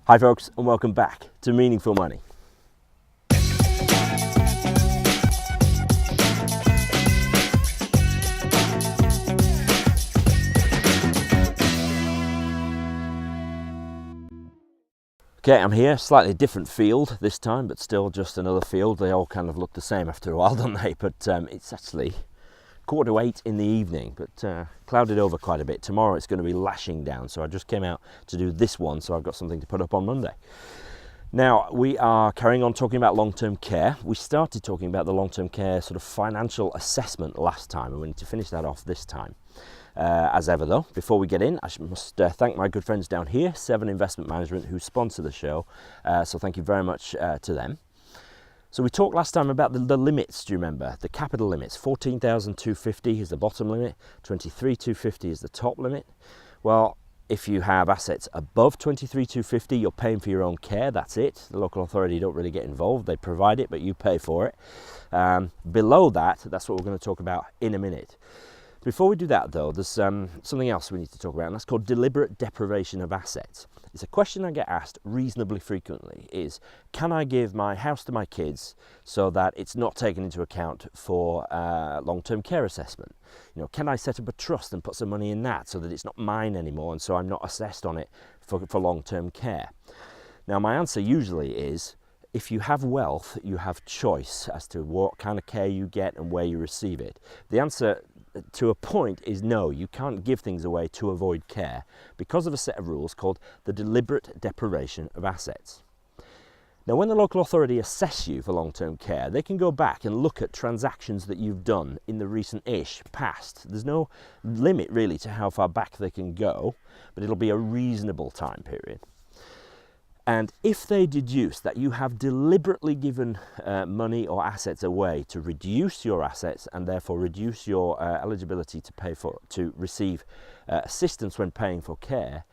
Hi folks, and welcome back to Meaningful Money. Okay, I'm here, slightly different field this time, but still just another field. They all kind of look the same after a while, don't they? But it's actually 7:45 in the evening, but clouded over quite a bit. Tomorrow it's going to be lashing down, so I just came out to do this one, so I've got something to put up on Monday. Now, we are carrying on talking about long-term care. We started talking about the long-term care sort of financial assessment last time, and we need to finish that off this time. As ever though, before we get in, I must thank my good friends down here, 7 Investment Management, who sponsor the show, so thank you very much to them. So we talked last time about the limits, do you remember? The capital limits, 14,250 is the bottom limit, 23,250 is the top limit. Well, if you have assets above 23,250, you're paying for your own care, that's it. The local authority don't really get involved, they provide it, but you pay for it. Below that, that's what we're going to talk about in a minute. Before we do that though, there's something else we need to talk about, and that's called deliberate deprivation of assets. It's a question I get asked reasonably frequently, is can I give my house to my kids so that it's not taken into account for long-term care assessment? You know, can I set up a trust and put some money in that so that it's not mine anymore and so I'm not assessed on it for long-term care? Now my answer usually is, if you have wealth, you have choice as to what kind of care you get and where you receive it. The answer to a point is no, you can't give things away to avoid care because of a set of rules called the deliberate deprivation of assets. Now, when the local authority assess you for long-term care, they can go back and look at transactions that you've done in the recent-ish past. There's no limit really to how far back they can go, but it'll be a reasonable time period. And if they deduce that you have deliberately given money or assets away to reduce your assets and therefore reduce your eligibility to receive assistance when paying for care,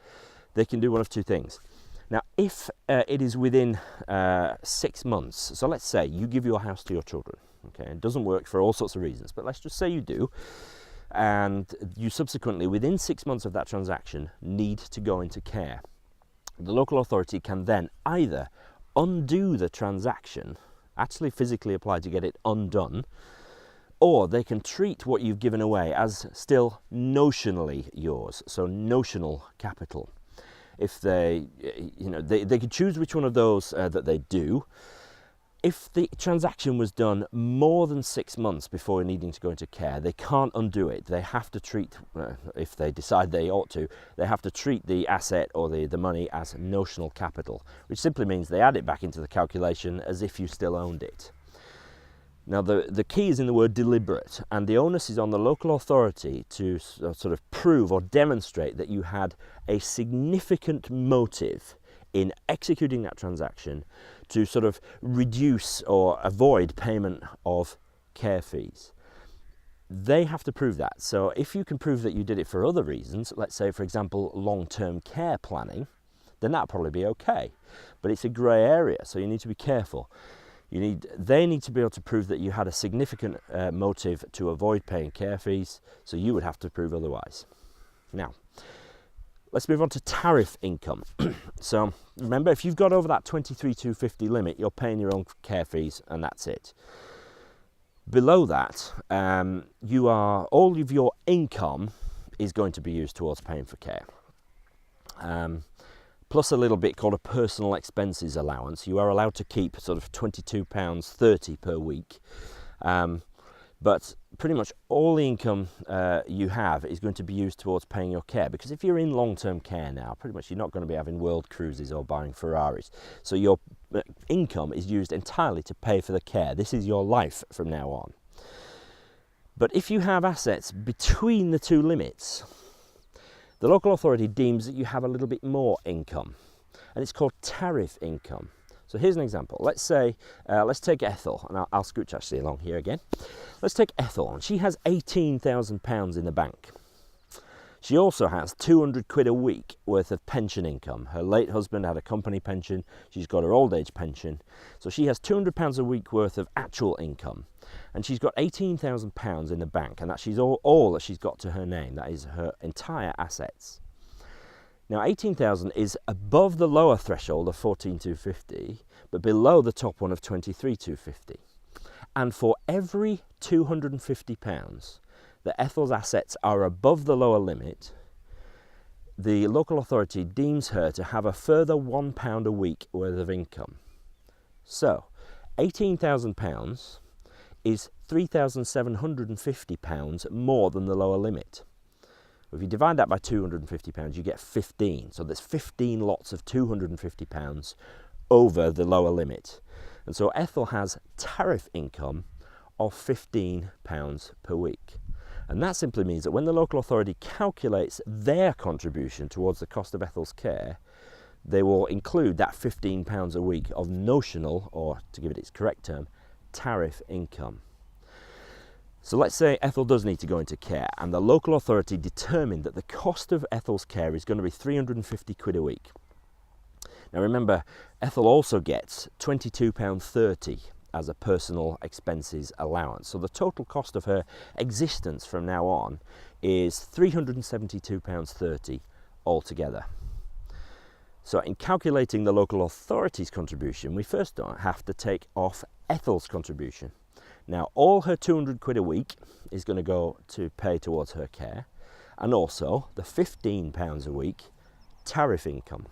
they can do one of two things. Now, if it is within 6 months, so let's say you give your house to your children, okay, it doesn't work for all sorts of reasons, but let's just say you do, and you subsequently, within 6 months of that transaction, need to go into care. The local authority can then either undo the transaction, actually physically apply to get it undone, or they can treat what you've given away as still notionally yours, so notional capital. If they could choose which one of those that they do. If the transaction was done more than 6 months before needing to go into care, they can't undo it. They have to treat, if they decide they ought to, they have to treat the asset or the money as notional capital, which simply means they add it back into the calculation as if you still owned it. Now, the key is in the word deliberate, and the onus is on the local authority to sort of prove or demonstrate that you had a significant motive in executing that transaction to sort of reduce or avoid payment of care fees. They have to prove that. So if you can prove that you did it for other reasons, let's say, for example, long-term care planning, then that'll probably be okay. But it's a grey area, so you need to be careful. They need to be able to prove that you had a significant motive to avoid paying care fees, so you would have to prove otherwise. Now, let's move on to tariff income. So remember, if you've got over that 23,250 limit, you're paying your own care fees and that's it. Below that, all of your income is going to be used towards paying for care. Plus a little bit called a personal expenses allowance. You are allowed to keep sort of £22.30 per week. But pretty much all the income you have is going to be used towards paying your care, because if you're in long-term care now, pretty much you're not going to be having world cruises or buying Ferraris. So your income is used entirely to pay for the care. This is your life from now on. But if you have assets between the two limits, the local authority deems that you have a little bit more income, and it's called tariff income. So here's an example. Let's say, let's take Ethel, and I'll scooch actually along here again. Let's take Ethel, and she has £18,000 in the bank. She also has 200 quid a week worth of pension income. Her late husband had a company pension. She's got her old age pension. So she has £200 a week worth of actual income. And she's got £18,000 in the bank, and that's all that she's got to her name. That is her entire assets. Now 18,000 is above the lower threshold of 14,250, but below the top one of 23,250. And for every £250 that Ethel's assets are above the lower limit, the local authority deems her to have a further £1 a week worth of income. So £18,000 is £3,750 more than the lower limit. If you divide that by £250, you get 15. So there's 15 lots of £250 over the lower limit. And so Ethel has tariff income of £15 per week. And that simply means that when the local authority calculates their contribution towards the cost of Ethel's care, they will include that £15 a week of notional, or to give it its correct term, tariff income. So let's say Ethel does need to go into care, and the local authority determined that the cost of Ethel's care is going to be £350 a week. Now remember, Ethel also gets £22.30 as a personal expenses allowance. So the total cost of her existence from now on is £372.30 altogether. So in calculating the local authority's contribution, we first have to take off Ethel's contribution. Now all her £200 a week is going to go to pay towards her care, and also the £15 a week tariff income.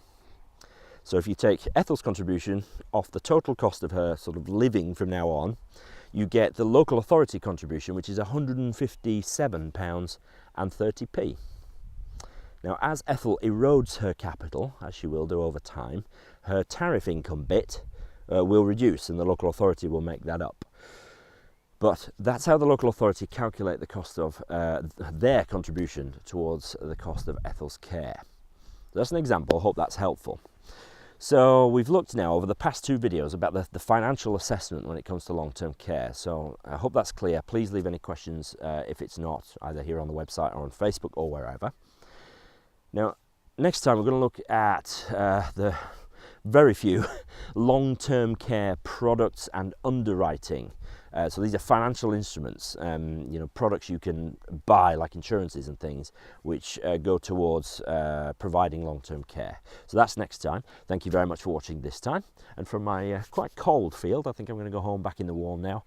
So if you take Ethel's contribution off the total cost of her sort of living from now on, you get the local authority contribution, which is £157.30. Now as Ethel erodes her capital, as she will do over time, her tariff income bit will reduce, and the local authority will make that up. But that's how the local authority calculate the cost of their contribution towards the cost of Ethel's care. That's an example. I hope that's helpful. So we've looked now over the past two videos about the financial assessment when it comes to long-term care. So I hope that's clear. Please leave any questions if it's not, either here on the website or on Facebook or wherever. Now, next time we're going to look at the very few long-term care products and underwriting. So these are financial instruments, products you can buy, like insurances and things, which go towards providing long-term care. So that's next time. Thank you very much for watching this time. And from my quite cold field, I think I'm going to go home back in the warm now.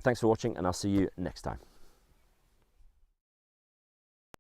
Thanks for watching, and I'll see you next time.